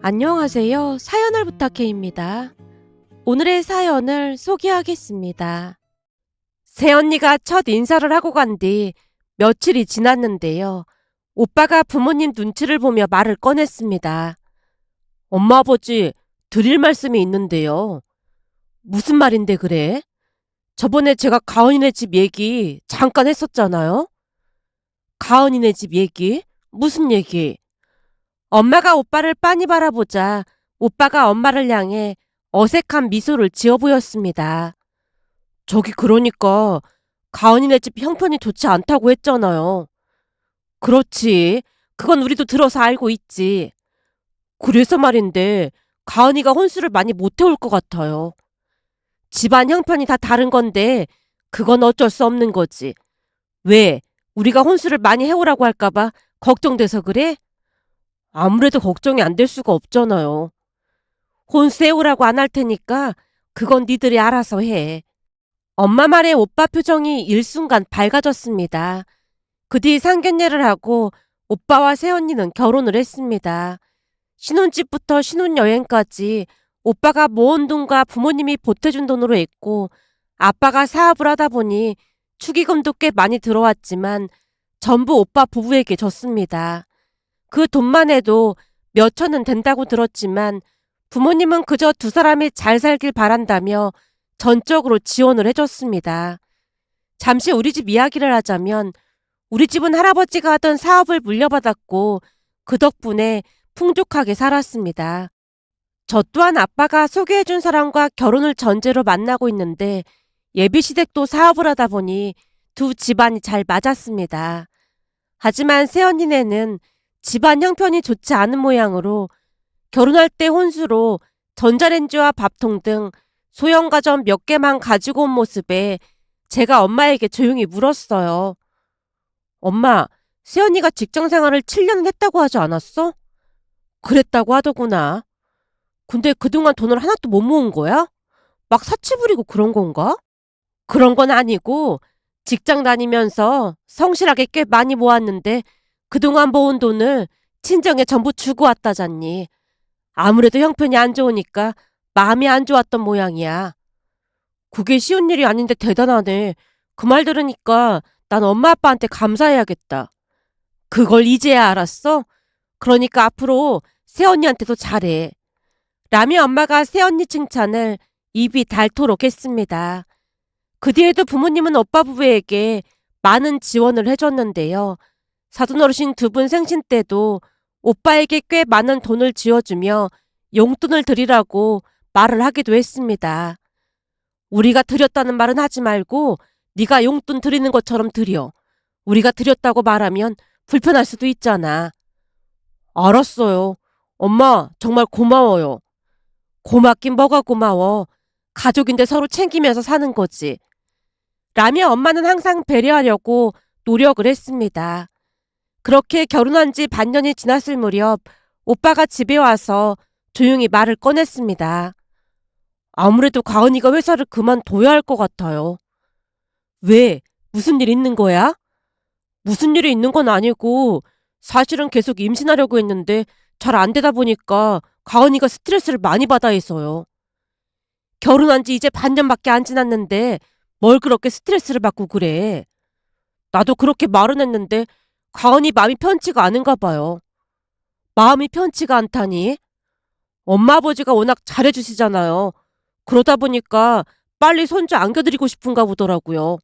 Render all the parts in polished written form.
안녕하세요. 사연을 부탁해입니다. 오늘의 사연을 소개하겠습니다. 새언니가 첫 인사를 하고 간 뒤 며칠이 지났는데요. 오빠가 부모님 눈치를 보며 말을 꺼냈습니다. 엄마 아버지 드릴 말씀이 있는데요. 무슨 말인데 그래? 저번에 제가 가은이네 집 얘기 잠깐 했었잖아요. 가은이네 집 얘기? 무슨 얘기? 엄마가 오빠를 빤히 바라보자 오빠가 엄마를 향해 어색한 미소를 지어 보였습니다. 저기 그러니까 가은이네 집 형편이 좋지 않다고 했잖아요. 그렇지. 그건 우리도 들어서 알고 있지. 그래서 말인데 가은이가 혼수를 많이 못 해올 것 같아요. 집안 형편이 다 다른 건데 그건 어쩔 수 없는 거지. 왜? 우리가 혼수를 많이 해오라고 할까봐 걱정돼서 그래? 아무래도 걱정이 안 될 수가 없잖아요. 혼수 해오라고 안 할 테니까 그건 니들이 알아서 해. 엄마 말에 오빠 표정이 일순간 밝아졌습니다. 그 뒤 상견례를 하고 오빠와 새언니는 결혼을 했습니다. 신혼집부터 신혼여행까지 오빠가 모은 돈과 부모님이 보태준 돈으로 했고 아빠가 사업을 하다 보니 축의금도 꽤 많이 들어왔지만 전부 오빠 부부에게 줬습니다. 그 돈만 해도 몇 천은 된다고 들었지만 부모님은 그저 두 사람이 잘 살길 바란다며 전적으로 지원을 해줬습니다. 잠시 우리 집 이야기를 하자면 우리 집은 할아버지가 하던 사업을 물려받았고 그 덕분에 풍족하게 살았습니다. 저 또한 아빠가 소개해준 사람과 결혼을 전제로 만나고 있는데 예비시댁도 사업을 하다 보니 두 집안이 잘 맞았습니다. 하지만 새언니네는 집안 형편이 좋지 않은 모양으로 결혼할 때 혼수로 전자레인지와 밥통 등 소형 가전 몇 개만 가지고 온 모습에 제가 엄마에게 조용히 물었어요. 엄마, 새언니가 직장생활을 7년은 했다고 하지 않았어? 그랬다고 하더구나. 근데 그동안 돈을 하나도 못 모은 거야? 막 사치 부리고 그런 건가? 그런 건 아니고 직장 다니면서 성실하게 꽤 많이 모았는데 그동안 모은 돈을 친정에 전부 주고 왔다잖니. 아무래도 형편이 안 좋으니까 마음이 안 좋았던 모양이야. 그게 쉬운 일이 아닌데 대단하네. 그 말 들으니까 난 엄마 아빠한테 감사해야겠다. 그걸 이제야 알았어? 그러니까 앞으로 새언니한테도 잘해. 라며 엄마가 새언니 칭찬을 입이 닳도록 했습니다. 그 뒤에도 부모님은 오빠 부부에게 많은 지원을 해줬는데요. 사돈어르신 두 분 생신 때도 오빠에게 꽤 많은 돈을 쥐어주며 용돈을 드리라고 말을 하기도 했습니다. 우리가 드렸다는 말은 하지 말고 네가 용돈 드리는 것처럼 드려. 우리가 드렸다고 말하면 불편할 수도 있잖아. 알았어요. 엄마 정말 고마워요. 고맙긴 뭐가 고마워. 가족인데 서로 챙기면서 사는 거지. 라며 엄마는 항상 배려하려고 노력을 했습니다. 그렇게 결혼한 지 반년이 지났을 무렵 오빠가 집에 와서 조용히 말을 꺼냈습니다. 아무래도 가은이가 회사를 그만둬야 할 것 같아요. 왜? 무슨 일 있는 거야? 무슨 일이 있는 건 아니고 사실은 계속 임신하려고 했는데 잘 안 되다 보니까 가은이가 스트레스를 많이 받아 해서요. 결혼한 지 이제 반년밖에 안 지났는데 뭘 그렇게 스트레스를 받고 그래. 나도 그렇게 말은 했는데 가은이 마음이 편치가 않은가 봐요. 마음이 편치가 않다니? 엄마 아버지가 워낙 잘해주시잖아요. 그러다 보니까 빨리 손주 안겨드리고 싶은가 보더라고요.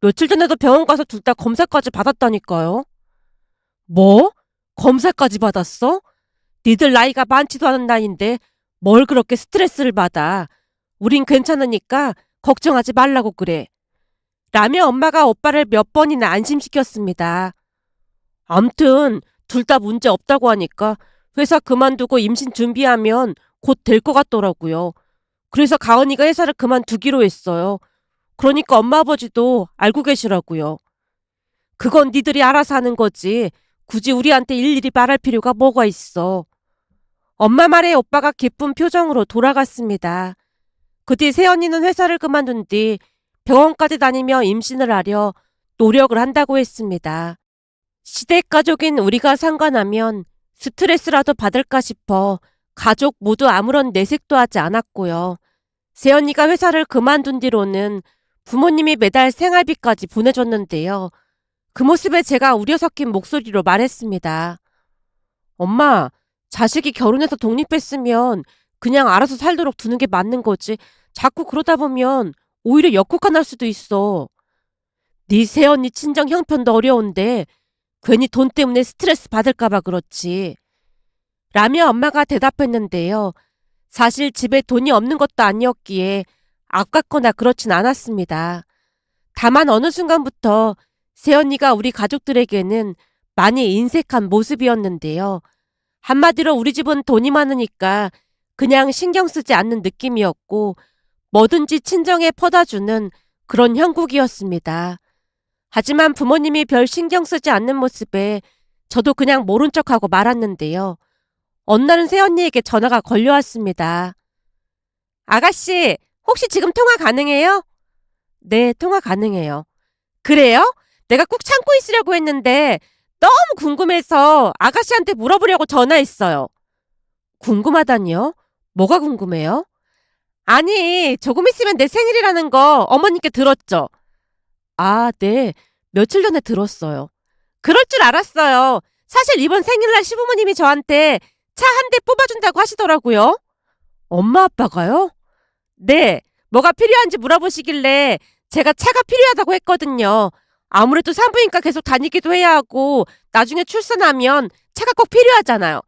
며칠 전에도 병원 가서 둘 다 검사까지 받았다니까요. 뭐? 검사까지 받았어? 니들 나이가 많지도 않은 나이인데 뭘 그렇게 스트레스를 받아. 우린 괜찮으니까 걱정하지 말라고 그래. 라며 엄마가 오빠를 몇 번이나 안심시켰습니다. 암튼 둘 다 문제 없다고 하니까 회사 그만두고 임신 준비하면 곧 될 것 같더라고요. 그래서 가은이가 회사를 그만두기로 했어요. 그러니까 엄마 아버지도 알고 계시라고요. 그건 니들이 알아서 하는 거지. 굳이 우리한테 일일이 말할 필요가 뭐가 있어. 엄마 말에 오빠가 기쁜 표정으로 돌아갔습니다. 그 뒤 새언니는 회사를 그만둔 뒤 병원까지 다니며 임신을 하려 노력을 한다고 했습니다. 시댁 가족인 우리가 상관하면 스트레스라도 받을까 싶어 가족 모두 아무런 내색도 하지 않았고요. 새언니가 회사를 그만둔 뒤로는 부모님이 매달 생활비까지 보내줬는데요. 그 모습에 제가 우려 섞인 목소리로 말했습니다. 엄마, 자식이 결혼해서 독립했으면 그냥 알아서 살도록 두는 게 맞는 거지. 자꾸 그러다 보면 오히려 역효과 날 수도 있어. 네 새언니 친정 형편도 어려운데 괜히 돈 때문에 스트레스 받을까 봐 그렇지. 라며 엄마가 대답했는데요. 사실 집에 돈이 없는 것도 아니었기에 아깝거나 그렇진 않았습니다. 다만 어느 순간부터 새언니가 우리 가족들에게는 많이 인색한 모습이었는데요. 한마디로 우리 집은 돈이 많으니까 그냥 신경 쓰지 않는 느낌이었고 뭐든지 친정에 퍼다주는 그런 형국이었습니다. 하지만 부모님이 별 신경 쓰지 않는 모습에 저도 그냥 모른 척하고 말았는데요. 어느 날은 새언니에게 전화가 걸려왔습니다. 아가씨, 혹시 지금 통화 가능해요? 네, 통화 가능해요. 그래요? 내가 꼭 참고 있으려고 했는데 너무 궁금해서 아가씨한테 물어보려고 전화했어요. 궁금하다니요? 뭐가 궁금해요? 아니, 조금 있으면 내 생일이라는 거 어머님께 들었죠? 아, 네. 며칠 전에 들었어요. 그럴 줄 알았어요. 사실 이번 생일날 시부모님이 저한테 차 한 대 뽑아준다고 하시더라고요. 엄마 아빠가요? 네. 뭐가 필요한지 물어보시길래 제가 차가 필요하다고 했거든요. 아무래도 산부인과 계속 다니기도 해야 하고 나중에 출산하면 차가 꼭 필요하잖아요.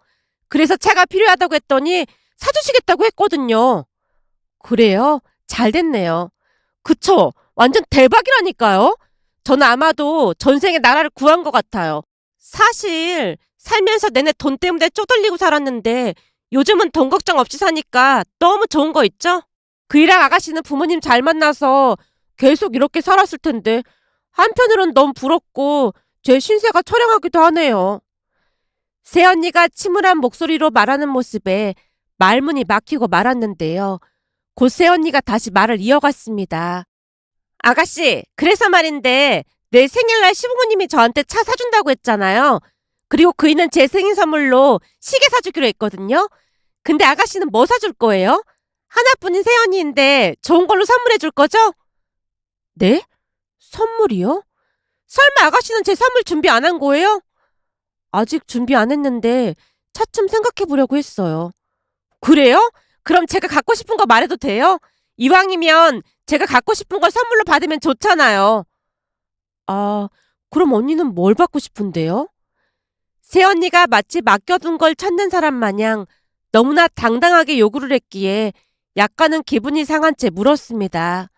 그래서 차가 필요하다고 했더니 사주시겠다고 했거든요. 그래요? 잘 됐네요. 그쵸? 완전 대박이라니까요? 저는 아마도 전생에 나라를 구한 것 같아요. 사실 살면서 내내 돈 때문에 쪼들리고 살았는데 요즘은 돈 걱정 없이 사니까 너무 좋은 거 있죠? 그 일랑 아가씨는 부모님 잘 만나서 계속 이렇게 살았을 텐데 한편으론 너무 부럽고 제 신세가 처량하기도 하네요. 새언니가 침울한 목소리로 말하는 모습에 말문이 막히고 말았는데요. 곧 새언니가 다시 말을 이어갔습니다. 아가씨, 그래서 말인데 내 생일날 시부모님이 저한테 차 사준다고 했잖아요. 그리고 그이는 제 생일 선물로 시계 사주기로 했거든요. 근데 아가씨는 뭐 사줄 거예요? 하나뿐인 새언니인데 좋은 걸로 선물해 줄 거죠? 네? 선물이요? 설마 아가씨는 제 선물 준비 안 한 거예요? 아직 준비 안 했는데 차츰 생각해 보려고 했어요. 그래요? 그럼 제가 갖고 싶은 거 말해도 돼요? 이왕이면 제가 갖고 싶은 걸 선물로 받으면 좋잖아요. 아, 그럼 언니는 뭘 받고 싶은데요? 새언니가 마치 맡겨둔 걸 찾는 사람 마냥 너무나 당당하게 요구를 했기에 약간은 기분이 상한 채 물었습니다.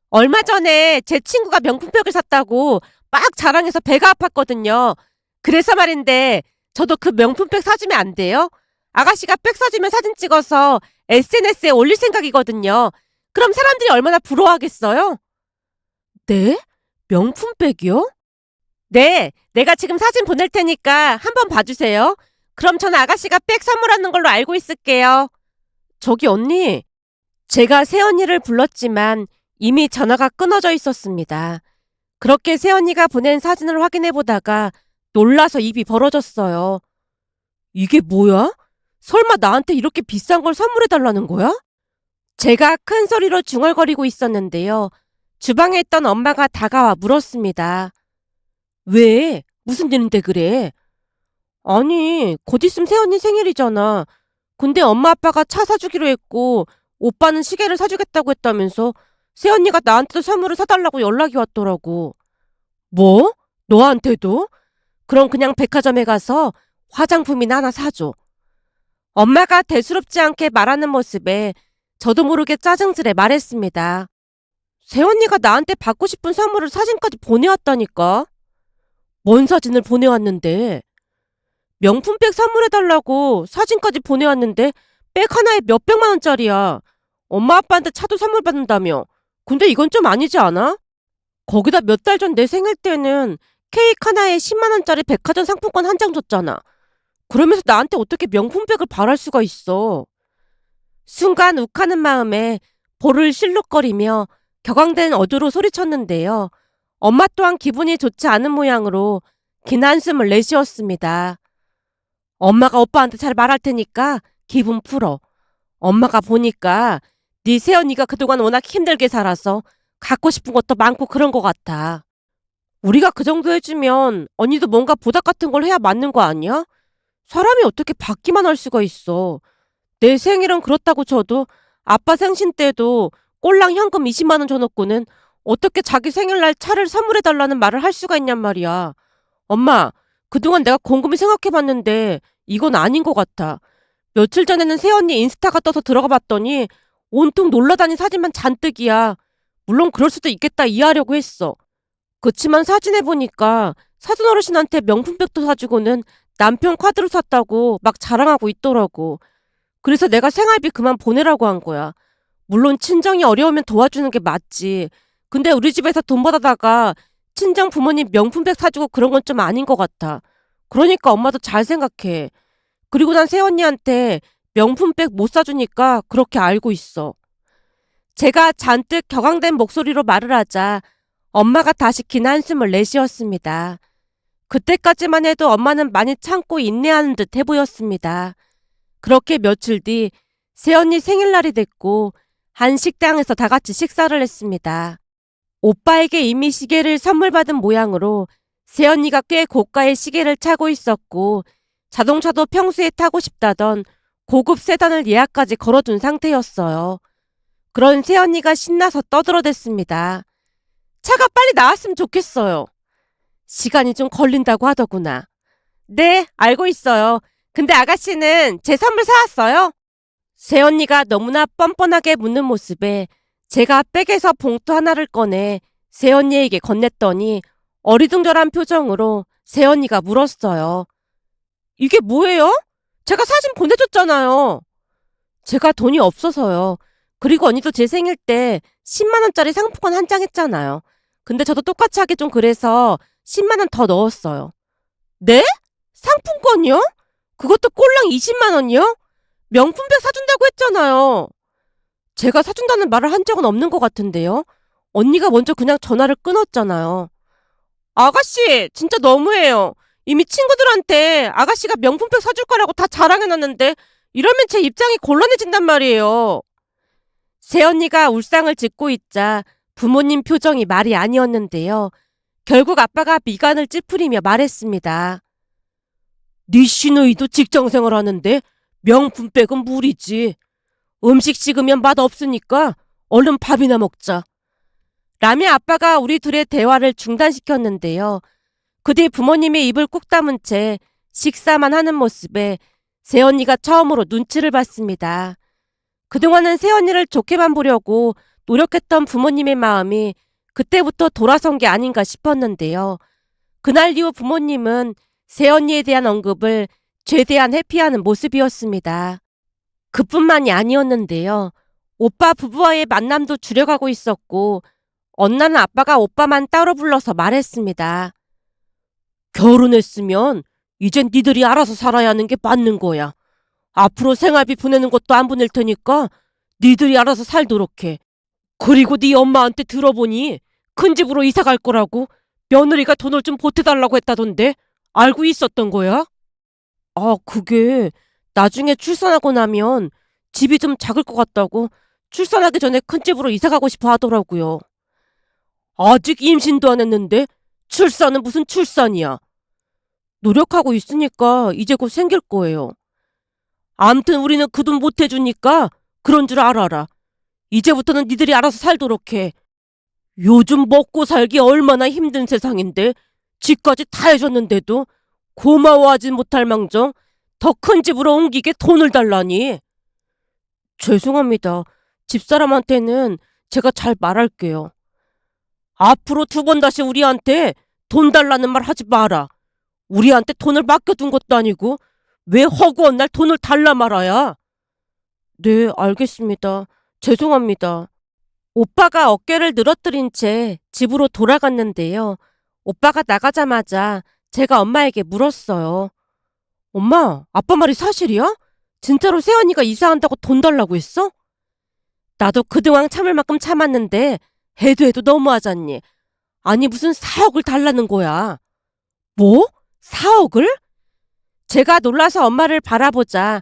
얼마 전에 제 친구가 명품백을 샀다고 막 자랑해서 배가 아팠거든요. 그래서 말인데 저도 그 명품백 사주면 안 돼요? 아가씨가 백 사주면 사진 찍어서 SNS에 올릴 생각이거든요. 그럼 사람들이 얼마나 부러워하겠어요? 네? 명품백이요? 네, 내가 지금 사진 보낼 테니까 한번 봐주세요. 그럼 전 아가씨가 백 선물하는 걸로 알고 있을게요. 저기 언니, 제가 새언니를 불렀지만 이미 전화가 끊어져 있었습니다. 그렇게 새언니가 보낸 사진을 확인해 보다가 놀라서 입이 벌어졌어요. 이게 뭐야? 설마 나한테 이렇게 비싼 걸 선물해 달라는 거야? 제가 큰 소리로 중얼거리고 있었는데요. 주방에 있던 엄마가 다가와 물었습니다. 왜? 무슨 일인데 그래? 아니, 곧 있으면 새언니 생일이잖아. 근데 엄마 아빠가 차 사주기로 했고 오빠는 시계를 사주겠다고 했다면서 새언니가 나한테도 선물을 사달라고 연락이 왔더라고. 뭐? 너한테도? 그럼 그냥 백화점에 가서 화장품이나 하나 사줘. 엄마가 대수롭지 않게 말하는 모습에 저도 모르게 짜증스레 말했습니다. 새언니가 나한테 받고 싶은 선물을 사진까지 보내왔다니까. 뭔 사진을 보내왔는데? 명품백 선물해달라고 사진까지 보내왔는데 백 하나에 몇백만 원짜리야. 엄마 아빠한테 차도 선물 받는다며. 근데 이건 좀 아니지 않아? 거기다 몇 달 전 내 생일 때는 케이크 하나에 10만 원짜리 백화점 상품권 한 장 줬잖아. 그러면서 나한테 어떻게 명품백을 바랄 수가 있어. 순간 욱하는 마음에 볼을 실룩거리며 격앙된 어조로 소리쳤는데요. 엄마 또한 기분이 좋지 않은 모양으로 긴 한숨을 내쉬었습니다. 엄마가 오빠한테 잘 말할 테니까 기분 풀어. 엄마가 보니까 네 새언니가 그동안 워낙 힘들게 살아서 갖고 싶은 것도 많고 그런 것 같아. 우리가 그 정도 해주면 언니도 뭔가 보답 같은 걸 해야 맞는 거 아니야? 사람이 어떻게 받기만 할 수가 있어. 내 생일은 그렇다고 쳐도 아빠 생신 때도 꼴랑 현금 20만 원 줘놓고는 어떻게 자기 생일날 차를 선물해달라는 말을 할 수가 있냔 말이야. 엄마, 그동안 내가 곰곰이 생각해봤는데 이건 아닌 것 같아. 며칠 전에는 새언니 인스타가 떠서 들어가 봤더니 온통 놀러다닌 사진만 잔뜩이야. 물론 그럴 수도 있겠다 이해하려고 했어. 그치만 사진에 보니까 사돈 어르신한테 명품백도 사주고는 남편 카드로 샀다고 막 자랑하고 있더라고. 그래서 내가 생활비 그만 보내라고 한 거야. 물론 친정이 어려우면 도와주는 게 맞지. 근데 우리 집에서 돈 받아다가 친정 부모님 명품백 사주고 그런 건 좀 아닌 것 같아. 그러니까 엄마도 잘 생각해. 그리고 난 새언니한테 명품백 못 사주니까 그렇게 알고 있어. 제가 잔뜩 격앙된 목소리로 말을 하자 엄마가 다시 긴 한숨을 내쉬었습니다. 그때까지만 해도 엄마는 많이 참고 인내하는 듯 해 보였습니다. 그렇게 며칠 뒤 새언니 생일날이 됐고 한 식당에서 다 같이 식사를 했습니다. 오빠에게 이미 시계를 선물 받은 모양으로 새언니가 꽤 고가의 시계를 차고 있었고 자동차도 평소에 타고 싶다던 고급 세단을 예약까지 걸어둔 상태였어요. 그런 새언니가 신나서 떠들어댔습니다. 차가 빨리 나왔으면 좋겠어요. 시간이 좀 걸린다고 하더구나. 네, 알고 있어요. 근데 아가씨는 제 선물 사왔어요? 새언니가 너무나 뻔뻔하게 묻는 모습에 제가 백에서 봉투 하나를 꺼내 새언니에게 건넸더니 어리둥절한 표정으로 새언니가 물었어요. 이게 뭐예요? 제가 사진 보내줬잖아요. 제가 돈이 없어서요. 그리고 언니도 제 생일 때 10만 원짜리 상품권 한 장 했잖아요. 근데 저도 똑같이 하기 좀 그래서 10만 원 더 넣었어요. 네? 상품권이요? 그것도 꼴랑 20만 원이요? 명품백 사준다고 했잖아요. 제가 사준다는 말을 한 적은 없는 것 같은데요. 언니가 먼저 그냥 전화를 끊었잖아요. 아가씨, 진짜 너무해요. 이미 친구들한테 아가씨가 명품백 사줄 거라고 다 자랑해놨는데 이러면 제 입장이 곤란해진단 말이에요. 새언니가 울상을 짓고 있자 부모님 표정이 말이 아니었는데요. 결국 아빠가 미간을 찌푸리며 말했습니다. 네 시누이도 직장생활 하는데 명품백은 무리지. 음식 식으면 맛없으니까 얼른 밥이나 먹자. 라며 아빠가 우리 둘의 대화를 중단시켰는데요. 그 뒤 부모님이 입을 꾹 다문 채 식사만 하는 모습에 새언니가 처음으로 눈치를 봤습니다. 그동안은 새언니를 좋게만 보려고 노력했던 부모님의 마음이 그때부터 돌아선 게 아닌가 싶었는데요. 그날 이후 부모님은 새언니에 대한 언급을 최대한 회피하는 모습이었습니다. 그뿐만이 아니었는데요. 오빠 부부와의 만남도 줄여가고 있었고 어느 날은 아빠가 오빠만 따로 불러서 말했습니다. 결혼했으면 이젠 니들이 알아서 살아야 하는 게 맞는 거야. 앞으로 생활비 보내는 것도 안 보낼 테니까 니들이 알아서 살도록 해. 그리고 네 엄마한테 들어보니 큰 집으로 이사 갈 거라고 며느리가 돈을 좀 보태달라고 했다던데 알고 있었던 거야? 그게 나중에 출산하고 나면 집이 좀 작을 것 같다고 출산하기 전에 큰 집으로 이사 가고 싶어 하더라고요. 아직 임신도 안 했는데 출산은 무슨 출산이야. 노력하고 있으니까 이제 곧 생길 거예요. 암튼 우리는 그 돈 못 해주니까 그런 줄 알아라. 이제부터는 니들이 알아서 살도록 해. 요즘 먹고 살기 얼마나 힘든 세상인데 집까지 다 해줬는데도 고마워하진 못할 망정 더 큰 집으로 옮기게 돈을 달라니. 죄송합니다. 집사람한테는 제가 잘 말할게요. 앞으로 2번 다시 우리한테 돈 달라는 말 하지 마라. 우리한테 돈을 맡겨둔 것도 아니고 왜 허구한 날 돈을 달라 말아야? 네, 알겠습니다. 죄송합니다. 오빠가 어깨를 늘어뜨린 채 집으로 돌아갔는데요. 오빠가 나가자마자 제가 엄마에게 물었어요. 엄마, 아빠 말이 사실이야? 진짜로 새언니가 이사한다고 돈 달라고 했어? 나도 그동안 참을 만큼 참았는데 해도 너무하잖니. 아니 무슨 4억을 달라는 거야. 뭐? 4억을? 제가 놀라서 엄마를 바라보자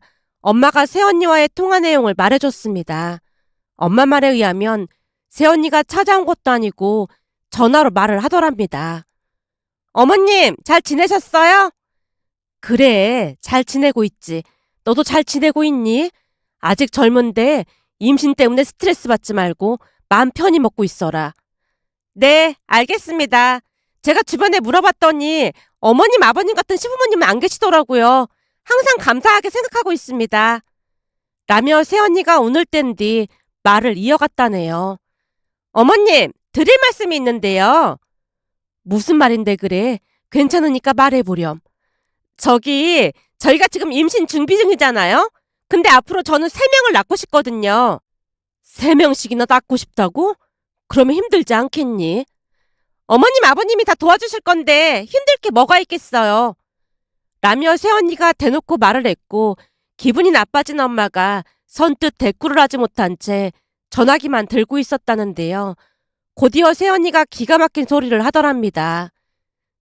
엄마가 새언니와의 통화 내용을 말해줬습니다. 엄마 말에 의하면 새언니가 찾아온 것도 아니고 전화로 말을 하더랍니다. 어머님, 잘 지내셨어요? 그래, 잘 지내고 있지. 너도 잘 지내고 있니? 아직 젊은데 임신 때문에 스트레스 받지 말고 마음 편히 먹고 있어라. 네, 알겠습니다. 제가 주변에 물어봤더니 어머님, 아버님 같은 시부모님은 안 계시더라고요. 항상 감사하게 생각하고 있습니다. 라며 새언니가 오늘 땐 뒤 말을 이어갔다네요. 어머님, 드릴 말씀이 있는데요. 무슨 말인데 그래? 괜찮으니까 말해보렴. 저희가 지금 임신 준비 중이잖아요? 근데 앞으로 저는 3명을 낳고 싶거든요. 3명씩이나 낳고 싶다고? 그러면 힘들지 않겠니? 어머님, 아버님이 다 도와주실 건데 힘들 게 뭐가 있겠어요. 라며 새언니가 대놓고 말을 했고 기분이 나빠진 엄마가 선뜻 대꾸를 하지 못한 채 전화기만 들고 있었다는데요. 곧이어 새언니가 기가 막힌 소리를 하더랍니다.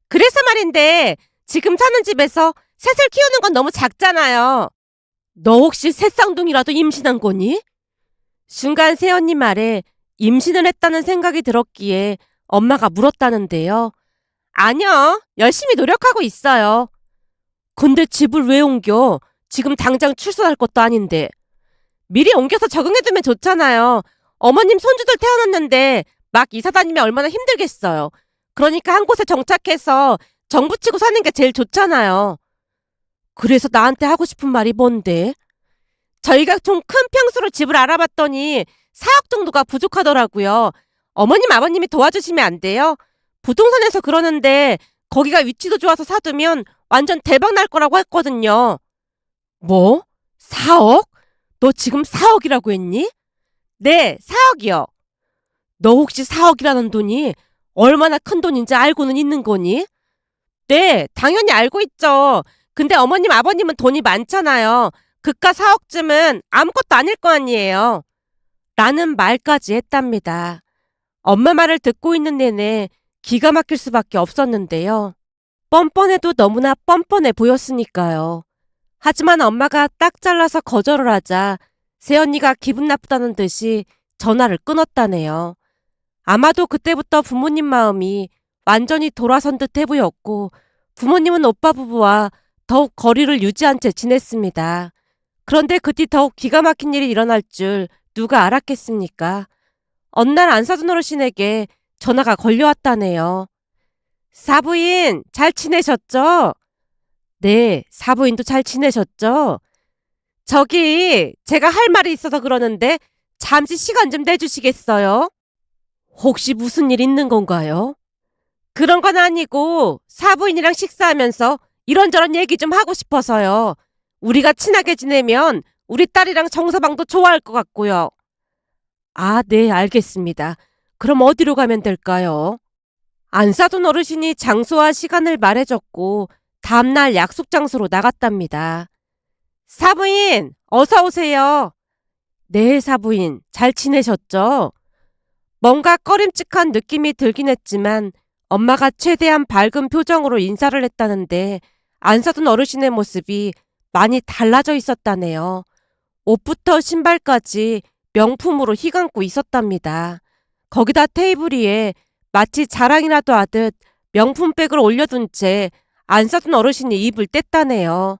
그래서 말인데 지금 사는 집에서 셋을 키우는 건 너무 작잖아요. 너 혹시 셋쌍둥이라도 임신한 거니? 순간 새언니 말에 임신을 했다는 생각이 들었기에 엄마가 물었다는데요. 아니요, 열심히 노력하고 있어요. 근데 집을 왜 옮겨? 지금 당장 출산할 것도 아닌데. 미리 옮겨서 적응해두면 좋잖아요. 어머님 손주들 태어났는데 막 이사 다니면 얼마나 힘들겠어요. 그러니까 한 곳에 정착해서 정붙이고 사는 게 제일 좋잖아요. 그래서 나한테 하고 싶은 말이 뭔데? 저희가 좀 큰 평수로 집을 알아봤더니 4억 정도가 부족하더라고요. 어머님, 아버님이 도와주시면 안 돼요? 부동산에서 그러는데 거기가 위치도 좋아서 사두면 완전 대박 날 거라고 했거든요. 뭐? 4억? 너 지금 4억이라고 했니? 네, 4억이요. 너 혹시 4억이라는 돈이 얼마나 큰 돈인지 알고는 있는 거니? 네, 당연히 알고 있죠. 근데 어머님, 아버님은 돈이 많잖아요. 그깟 4억쯤은 아무것도 아닐 거 아니에요. 라는 말까지 했답니다. 엄마 말을 듣고 있는 내내 기가 막힐 수밖에 없었는데요. 뻔뻔해도 너무나 뻔뻔해 보였으니까요. 하지만 엄마가 딱 잘라서 거절을 하자 새언니가 기분 나쁘다는 듯이 전화를 끊었다네요. 아마도 그때부터 부모님 마음이 완전히 돌아선 듯해 보였고 부모님은 오빠 부부와 더욱 거리를 유지한 채 지냈습니다. 그런데 그 뒤 더욱 기가 막힌 일이 일어날 줄 누가 알았겠습니까? 어느 날 안사돈 어르신에게 전화가 걸려왔다네요. 사부인, 잘 지내셨죠? 네, 사부인도 잘 지내셨죠? 제가 할 말이 있어서 그러는데 잠시 시간 좀 내주시겠어요? 혹시 무슨 일 있는 건가요? 그런 건 아니고 사부인이랑 식사하면서 이런저런 얘기 좀 하고 싶어서요. 우리가 친하게 지내면 우리 딸이랑 정서방도 좋아할 것 같고요. 아, 네, 알겠습니다. 그럼 어디로 가면 될까요? 안사돈 어르신이 장소와 시간을 말해줬고 다음날 약속 장소로 나갔답니다. 사부인, 어서 오세요. 네, 사부인, 잘 지내셨죠? 뭔가 꺼림칙한 느낌이 들긴 했지만 엄마가 최대한 밝은 표정으로 인사를 했다는데 안사돈 어르신의 모습이 많이 달라져 있었다네요. 옷부터 신발까지 명품으로 휘감고 있었답니다. 거기다 테이블 위에 마치 자랑이라도 하듯 명품백을 올려둔 채 안사돈 어르신이 입을 뗐다네요.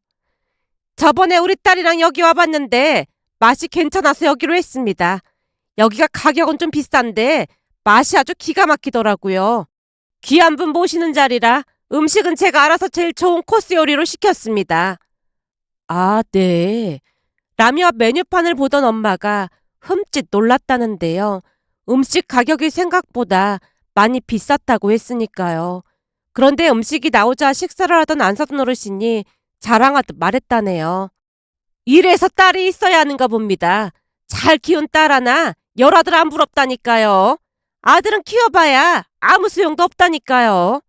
저번에 우리 딸이랑 여기 와봤는데 맛이 괜찮아서 여기로 했습니다. 여기가 가격은 좀 비싼데 맛이 아주 기가 막히더라고요. 귀한 분 모시는 자리라 음식은 제가 알아서 제일 좋은 코스 요리로 시켰습니다. 아, 네. 라며 메뉴판을 보던 엄마가 흠칫 놀랐다는데요. 음식 가격이 생각보다 많이 비쌌다고 했으니까요. 그런데 음식이 나오자 식사를 하던 안사돈 어르신이 자랑하듯 말했다네요. 이래서 딸이 있어야 하는가 봅니다. 잘 키운 딸 하나 열 아들 안 부럽다니까요. 아들은 키워봐야 아무 소용도 없다니까요.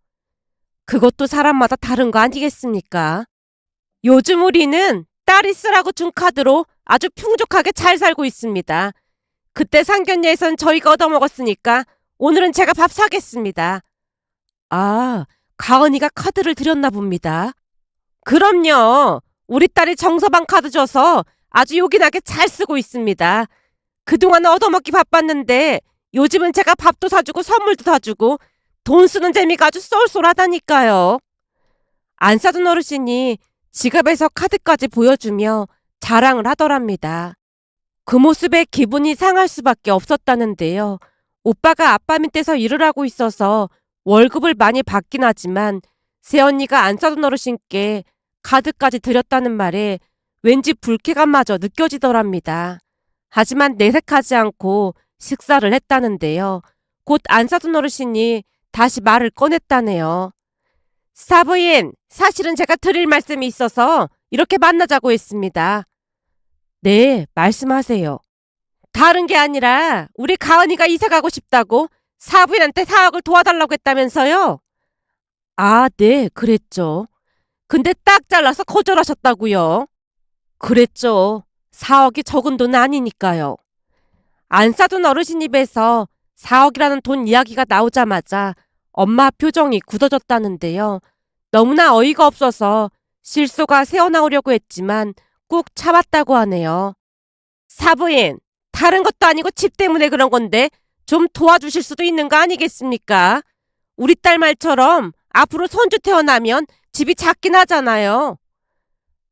그것도 사람마다 다른 거 아니겠습니까? 요즘 우리는 딸이 쓰라고 준 카드로 아주 풍족하게 잘 살고 있습니다. 그때 상견례에선 저희가 얻어먹었으니까 오늘은 제가 밥 사겠습니다. 아, 가은이가 카드를 드렸나 봅니다. 그럼요. 우리 딸이 정서방 카드 줘서 아주 요긴하게 잘 쓰고 있습니다. 그동안 얻어먹기 바빴는데 요즘은 제가 밥도 사주고 선물도 사주고 돈 쓰는 재미가 아주 쏠쏠하다니까요. 안 사둔 어르신이 지갑에서 카드까지 보여주며 자랑을 하더랍니다. 그 모습에 기분이 상할 수밖에 없었다는데요. 오빠가 아빠 밑에서 일을 하고 있어서 월급을 많이 받긴 하지만 새언니가 안 사둔 어르신께 카드까지 드렸다는 말에 왠지 불쾌감마저 느껴지더랍니다. 하지만 내색하지 않고 식사를 했다는데요. 곧 안 사둔 어르신이 다시 말을 꺼냈다네요. 사부인, 사실은 제가 드릴 말씀이 있어서 이렇게 만나자고 했습니다. 네, 말씀하세요. 다른 게 아니라 우리 가은이가 이사 가고 싶다고 사부인한테 사억을 도와달라고 했다면서요? 아, 네, 그랬죠. 근데 딱 잘라서 거절하셨다고요. 그랬죠. 4억이 적은 돈 아니니까요. 안 사둔 어르신 입에서 4억이라는 돈 이야기가 나오자마자 엄마 표정이 굳어졌다는데요. 너무나 어이가 없어서 실소가 새어나오려고 했지만 꾹 참았다고 하네요. 사부인, 다른 것도 아니고 집 때문에 그런 건데 좀 도와주실 수도 있는 거 아니겠습니까? 우리 딸 말처럼 앞으로 손주 태어나면 집이 작긴 하잖아요.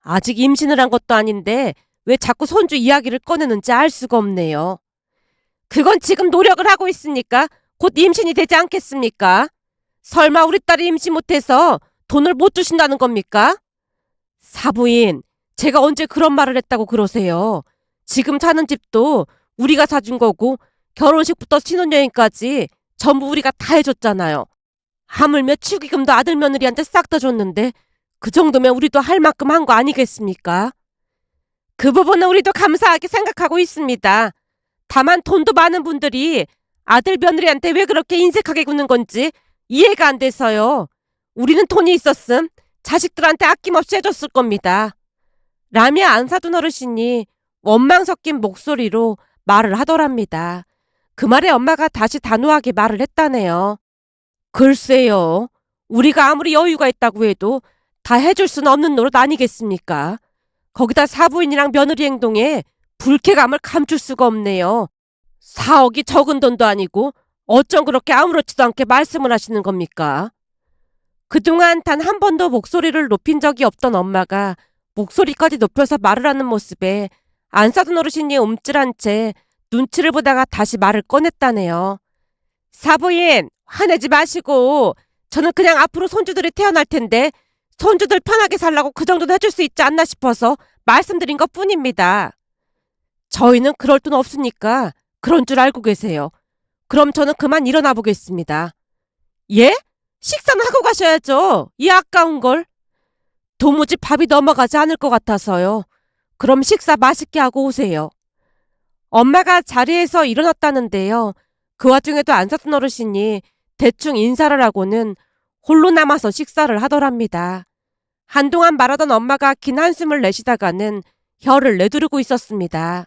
아직 임신을 한 것도 아닌데 왜 자꾸 손주 이야기를 꺼내는지 알 수가 없네요. 그건 지금 노력을 하고 있으니까 곧 임신이 되지 않겠습니까? 설마 우리 딸이 임신 못해서 돈을 못 주신다는 겁니까? 사부인, 제가 언제 그런 말을 했다고 그러세요? 지금 사는 집도 우리가 사준 거고 결혼식부터 신혼여행까지 전부 우리가 다 해줬잖아요. 하물며 축의금도 아들 며느리한테 싹 다 줬는데 그 정도면 우리도 할 만큼 한 거 아니겠습니까? 그 부분은 우리도 감사하게 생각하고 있습니다. 다만 돈도 많은 분들이 아들 며느리한테 왜 그렇게 인색하게 구는 건지 이해가 안 돼서요. 우리는 돈이 있었음 자식들한테 아낌없이 해줬을 겁니다. 라며 안 사둔 어르신이 원망 섞인 목소리로 말을 하더랍니다. 그 말에 엄마가 다시 단호하게 말을 했다네요. 글쎄요. 우리가 아무리 여유가 있다고 해도 다 해줄 수는 없는 노릇 아니겠습니까? 거기다 사부인이랑 며느리 행동에 불쾌감을 감출 수가 없네요. 4억이 적은 돈도 아니고 어쩜 그렇게 아무렇지도 않게 말씀을 하시는 겁니까? 그동안 단 한 번도 목소리를 높인 적이 없던 엄마가 목소리까지 높여서 말을 하는 모습에 안 사둔 어르신이 움찔한 채 눈치를 보다가 다시 말을 꺼냈다네요. 사부인, 화내지 마시고 저는 그냥 앞으로 손주들이 태어날 텐데 손주들 편하게 살라고 그 정도는 해줄 수 있지 않나 싶어서 말씀드린 것 뿐입니다. 저희는 그럴 돈 없으니까 그런 줄 알고 계세요. 그럼 저는 그만 일어나 보겠습니다. 예? 식사는 하고 가셔야죠. 이 아까운 걸. 도무지 밥이 넘어가지 않을 것 같아서요. 그럼 식사 맛있게 하고 오세요. 엄마가 자리에서 일어났다는데요. 그 와중에도 안 사둔 어르신이 대충 인사를 하고는 홀로 남아서 식사를 하더랍니다. 한동안 말하던 엄마가 긴 한숨을 내쉬다가는 혀를 내두르고 있었습니다.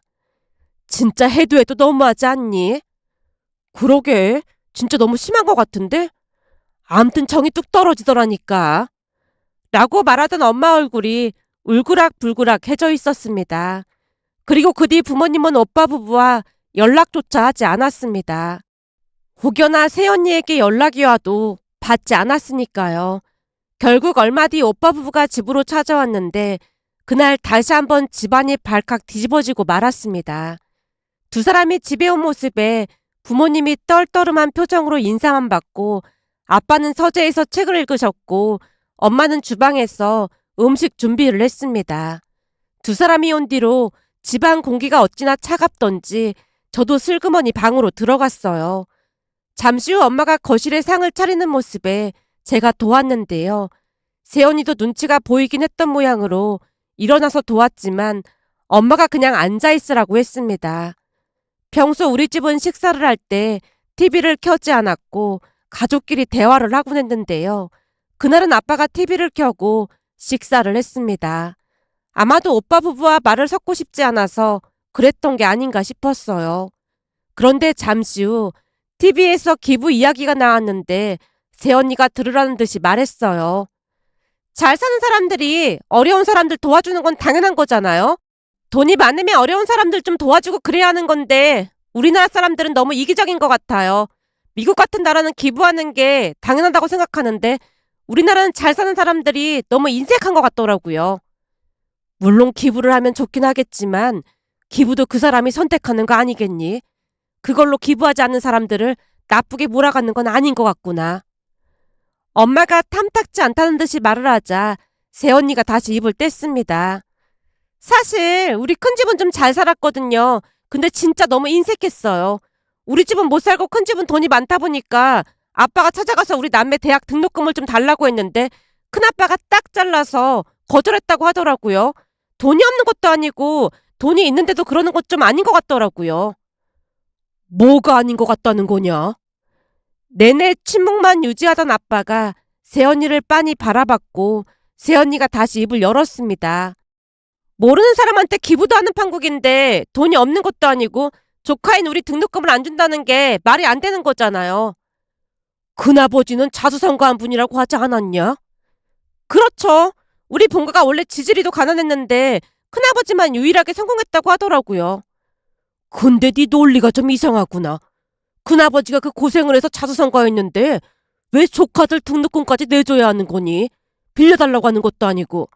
진짜 해도 해도 너무하지 않니? 그러게, 진짜 너무 심한 것 같은데? 암튼 정이 뚝 떨어지더라니까. 라고 말하던 엄마 얼굴이 울그락불그락해져 있었습니다. 그리고 그 뒤 부모님은 오빠 부부와 연락조차 하지 않았습니다. 혹여나 새언니에게 연락이 와도 받지 않았으니까요. 결국 얼마 뒤 오빠 부부가 집으로 찾아왔는데 그날 다시 한번 집안이 발칵 뒤집어지고 말았습니다. 두 사람이 집에 온 모습에 부모님이 떨떠름한 표정으로 인사만 받고 아빠는 서재에서 책을 읽으셨고 엄마는 주방에서 음식 준비를 했습니다. 두 사람이 온 뒤로 집안 공기가 어찌나 차갑던지 저도 슬그머니 방으로 들어갔어요. 잠시 후 엄마가 거실에 상을 차리는 모습에 제가 도왔는데요. 세연이도 눈치가 보이긴 했던 모양으로 일어나서 도왔지만 엄마가 그냥 앉아있으라고 했습니다. 평소 우리 집은 식사를 할 때 TV를 켜지 않았고 가족끼리 대화를 하곤 했는데요. 그날은 아빠가 TV를 켜고 식사를 했습니다. 아마도 오빠 부부와 말을 섞고 싶지 않아서 그랬던 게 아닌가 싶었어요. 그런데 잠시 후 TV에서 기부 이야기가 나왔는데 새언니가 들으라는 듯이 말했어요. 잘 사는 사람들이 어려운 사람들 도와주는 건 당연한 거잖아요. 돈이 많으면 어려운 사람들 좀 도와주고 그래야 하는 건데 우리나라 사람들은 너무 이기적인 것 같아요. 미국 같은 나라는 기부하는 게 당연하다고 생각하는데 우리나라는 잘 사는 사람들이 너무 인색한 것 같더라고요. 물론 기부를 하면 좋긴 하겠지만 기부도 그 사람이 선택하는 거 아니겠니? 그걸로 기부하지 않는 사람들을 나쁘게 몰아가는 건 아닌 것 같구나. 엄마가 탐탁지 않다는 듯이 말을 하자 새언니가 다시 입을 뗐습니다. 사실 우리 큰 집은 좀 잘 살았거든요. 근데 진짜 너무 인색했어요. 우리 집은 못 살고 큰 집은 돈이 많다 보니까 아빠가 찾아가서 우리 남매 대학 등록금을 좀 달라고 했는데 큰아빠가 딱 잘라서 거절했다고 하더라고요. 돈이 없는 것도 아니고 돈이 있는데도 그러는 것 좀 아닌 것 같더라고요. 뭐가 아닌 것 같다는 거냐? 내내 침묵만 유지하던 아빠가 새언니를 빤히 바라봤고 새언니가 다시 입을 열었습니다. 모르는 사람한테 기부도 하는 판국인데 돈이 없는 것도 아니고 조카인 우리 등록금을 안 준다는 게 말이 안 되는 거잖아요. 큰아버지는 자수성가한 분이라고 하지 않았냐? 그렇죠. 우리 본가가 원래 지지리도 가난했는데 큰아버지만 유일하게 성공했다고 하더라고요. 근데 네 논리가 좀 이상하구나. 큰아버지가 그 고생을 해서 자수성가했는데 왜 조카들 등록금까지 내줘야 하는 거니? 빌려달라고 하는 것도 아니고.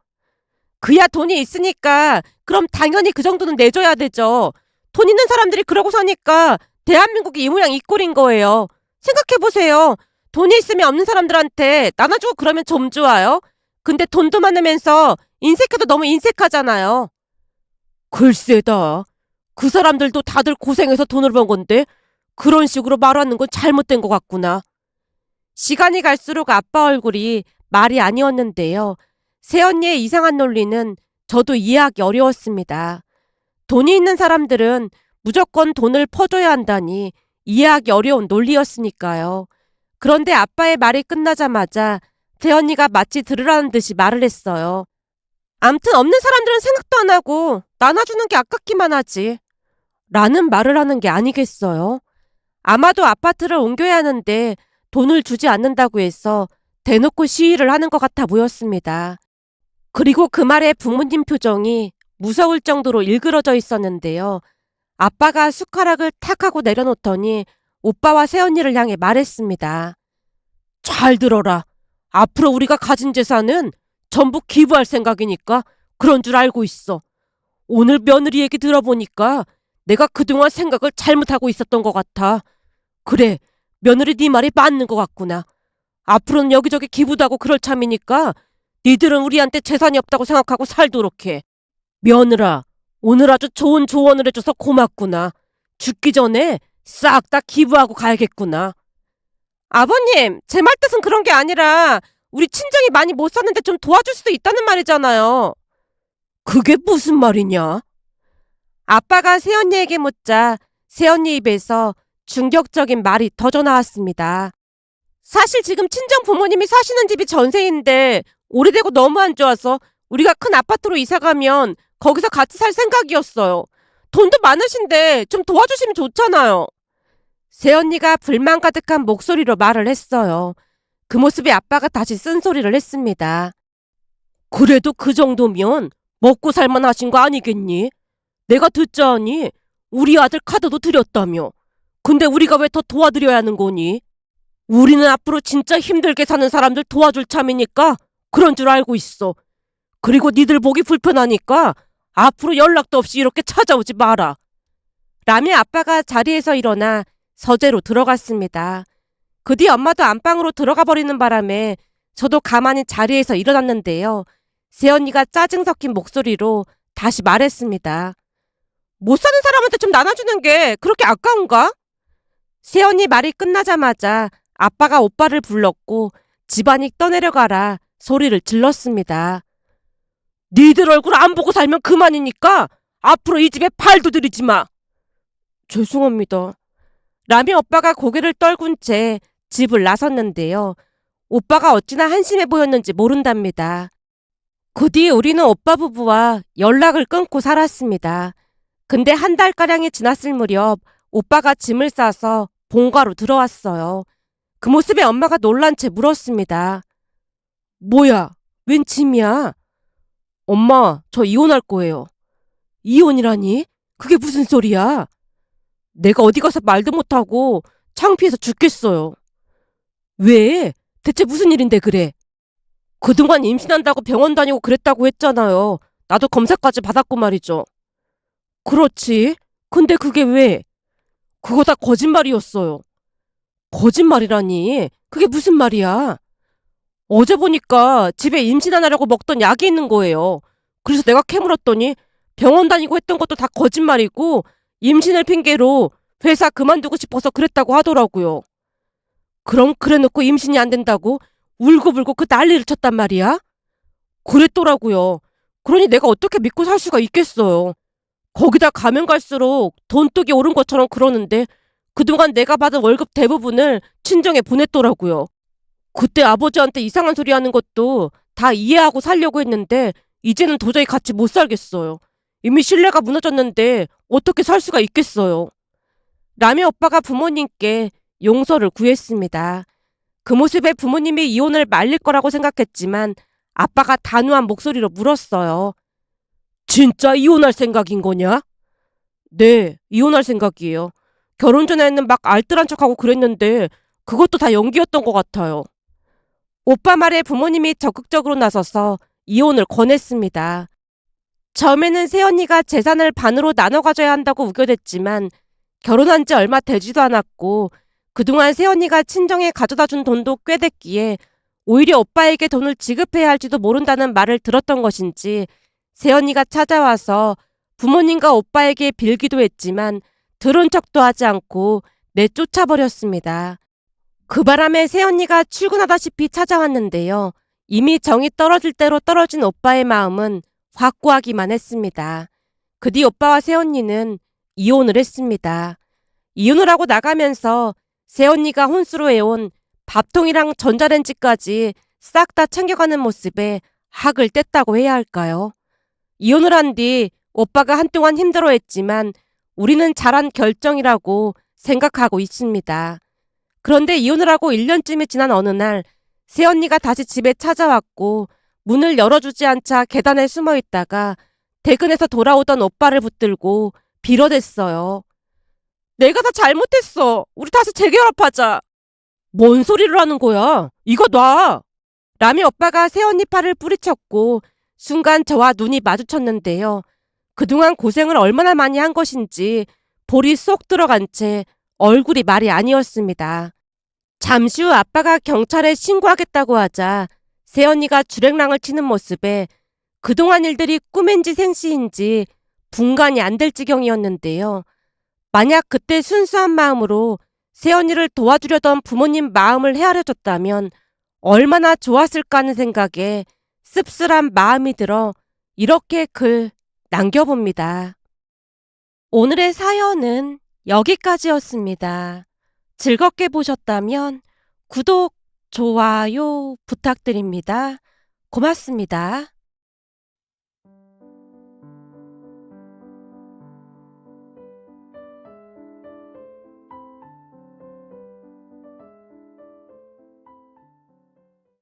그야 돈이 있으니까 그럼 당연히 그 정도는 내줘야 되죠. 돈 있는 사람들이 그러고 사니까 대한민국이 이 모양 이 꼴인 거예요. 생각해보세요. 돈이 있으면 없는 사람들한테 나눠주고 그러면 좀 좋아요. 근데 돈도 많으면서 인색해도 너무 인색하잖아요. 글쎄다. 그 사람들도 다들 고생해서 돈을 번 건데 그런 식으로 말하는 건 잘못된 것 같구나. 시간이 갈수록 아빠 얼굴이 말이 아니었는데요. 새언니의 이상한 논리는 저도 이해하기 어려웠습니다. 돈이 있는 사람들은 무조건 돈을 퍼줘야 한다니 이해하기 어려운 논리였으니까요. 그런데 아빠의 말이 끝나자마자 새언니가 마치 들으라는 듯이 말을 했어요. 암튼 없는 사람들은 생각도 안 하고 나눠주는 게 아깝기만 하지. 라는 말을 하는 게 아니겠어요? 아마도 아파트를 옮겨야 하는데 돈을 주지 않는다고 해서 대놓고 시위를 하는 것 같아 보였습니다. 그리고 그 말에 부모님 표정이 무서울 정도로 일그러져 있었는데요. 아빠가 숟가락을 탁 하고 내려놓더니 오빠와 새언니를 향해 말했습니다. 잘 들어라. 앞으로 우리가 가진 재산은 전부 기부할 생각이니까 그런 줄 알고 있어. 오늘 며느리 얘기 들어보니까 내가 그동안 생각을 잘못하고 있었던 것 같아. 그래, 며느리 네 말이 맞는 것 같구나. 앞으로는 여기저기 기부도 하고 그럴 참이니까 니들은 우리한테 재산이 없다고 생각하고 살도록 해. 며느라, 오늘 아주 좋은 조언을 해줘서 고맙구나. 죽기 전에 싹 다 기부하고 가야겠구나. 아버님, 제 말 뜻은 그런 게 아니라 우리 친정이 많이 못 사는데 좀 도와줄 수도 있다는 말이잖아요. 그게 무슨 말이냐? 아빠가 새언니에게 묻자 새언니 입에서 충격적인 말이 터져 나왔습니다. 사실 지금 친정 부모님이 사시는 집이 전세인데 오래되고 너무 안 좋아서 우리가 큰 아파트로 이사가면 거기서 같이 살 생각이었어요. 돈도 많으신데 좀 도와주시면 좋잖아요. 새언니가 불만 가득한 목소리로 말을 했어요. 그 모습에 아빠가 다시 쓴소리를 했습니다. 그래도 그 정도면 먹고 살만 하신 거 아니겠니? 내가 듣자하니 우리 아들 카드도 드렸다며. 근데 우리가 왜 더 도와드려야 하는 거니? 우리는 앞으로 진짜 힘들게 사는 사람들 도와줄 참이니까 그런 줄 알고 있어. 그리고 니들 보기 불편하니까 앞으로 연락도 없이 이렇게 찾아오지 마라. 라며 아빠가 자리에서 일어나 서재로 들어갔습니다. 그 뒤 엄마도 안방으로 들어가 버리는 바람에 저도 가만히 자리에서 일어났는데요. 새언니가 짜증 섞인 목소리로 다시 말했습니다. 못 사는 사람한테 좀 나눠주는 게 그렇게 아까운가? 새언니 말이 끝나자마자 아빠가 오빠를 불렀고 집안이 떠내려가라 소리를 질렀습니다. 니들 얼굴 안 보고 살면 그만이니까 앞으로 이 집에 발도 들이지 마. 죄송합니다. 라며 오빠가 고개를 떨군 채 집을 나섰는데요. 오빠가 어찌나 한심해 보였는지 모른답니다. 그 뒤 우리는 오빠 부부와 연락을 끊고 살았습니다. 근데 한 달가량이 지났을 무렵 오빠가 짐을 싸서 본가로 들어왔어요. 그 모습에 엄마가 놀란 채 물었습니다. 뭐야, 웬 짐이야? 엄마, 저 이혼할 거예요. 이혼이라니? 그게 무슨 소리야? 내가 어디 가서 말도 못하고 창피해서 죽겠어요. 왜? 대체 무슨 일인데 그래? 그동안 임신한다고 병원 다니고 그랬다고 했잖아요. 나도 검사까지 받았고 말이죠. 그렇지. 근데 그게 왜? 그거 다 거짓말이었어요. 거짓말이라니? 그게 무슨 말이야? 어제 보니까 집에 임신 안 하려고 먹던 약이 있는 거예요. 그래서 내가 캐물었더니 병원 다니고 했던 것도 다 거짓말이고 임신을 핑계로 회사 그만두고 싶어서 그랬다고 하더라고요. 그럼 그래놓고 임신이 안 된다고 울고불고 그 난리를 쳤단 말이야? 그랬더라고요. 그러니 내가 어떻게 믿고 살 수가 있겠어요. 거기다 가면 갈수록 돈독이 오른 것처럼 그러는데 그동안 내가 받은 월급 대부분을 친정에 보냈더라고요. 그때 아버지한테 이상한 소리 하는 것도 다 이해하고 살려고 했는데 이제는 도저히 같이 못 살겠어요. 이미 신뢰가 무너졌는데 어떻게 살 수가 있겠어요. 라미 오빠가 부모님께 용서를 구했습니다. 그 모습에 부모님이 이혼을 말릴 거라고 생각했지만 아빠가 단호한 목소리로 물었어요. 진짜 이혼할 생각인 거냐? 네, 이혼할 생각이에요. 결혼 전에는 막 알뜰한 척하고 그랬는데 그것도 다 연기였던 것 같아요. 오빠 말에 부모님이 적극적으로 나서서 이혼을 권했습니다. 처음에는 새언니가 재산을 반으로 나눠 가져야 한다고 우겨댔지만 결혼한 지 얼마 되지도 않았고 그동안 새언니가 친정에 가져다 준 돈도 꽤 됐기에 오히려 오빠에게 돈을 지급해야 할지도 모른다는 말을 들었던 것인지 새언니가 찾아와서 부모님과 오빠에게 빌기도 했지만 들은 척도 하지 않고 내쫓아버렸습니다. 그 바람에 새언니가 출근하다시피 찾아왔는데요. 이미 정이 떨어질 대로 떨어진 오빠의 마음은 확고하기만 했습니다. 그 뒤 오빠와 새언니는 이혼을 했습니다. 이혼을 하고 나가면서 새언니가 혼수로 해온 밥통이랑 전자레인지까지 싹 다 챙겨가는 모습에 학을 뗐다고 해야 할까요? 이혼을 한 뒤 오빠가 한동안 힘들어했지만 우리는 잘한 결정이라고 생각하고 있습니다. 그런데 이혼을 하고 1년쯤이 지난 어느 날 새언니가 다시 집에 찾아왔고 문을 열어주지 않자 계단에 숨어 있다가 퇴근해서 돌아오던 오빠를 붙들고 빌어댔어요. 내가 다 잘못했어. 우리 다시 재결합하자. 뭔 소리를 하는 거야? 이거 놔. 라미 오빠가 새언니 팔을 뿌리쳤고 순간 저와 눈이 마주쳤는데요. 그동안 고생을 얼마나 많이 한 것인지 볼이 쏙 들어간 채 얼굴이 말이 아니었습니다. 잠시 후 아빠가 경찰에 신고하겠다고 하자 새언니가 주랭랑을 치는 모습에 그동안 일들이 꿈인지 생시인지 분간이 안 될 지경이었는데요. 만약 그때 순수한 마음으로 새언니를 도와주려던 부모님 마음을 헤아려줬다면 얼마나 좋았을까 하는 생각에 씁쓸한 마음이 들어 이렇게 글 남겨봅니다. 오늘의 사연은 여기까지였습니다. 즐겁게 보셨다면 구독, 좋아요 부탁드립니다. 고맙습니다.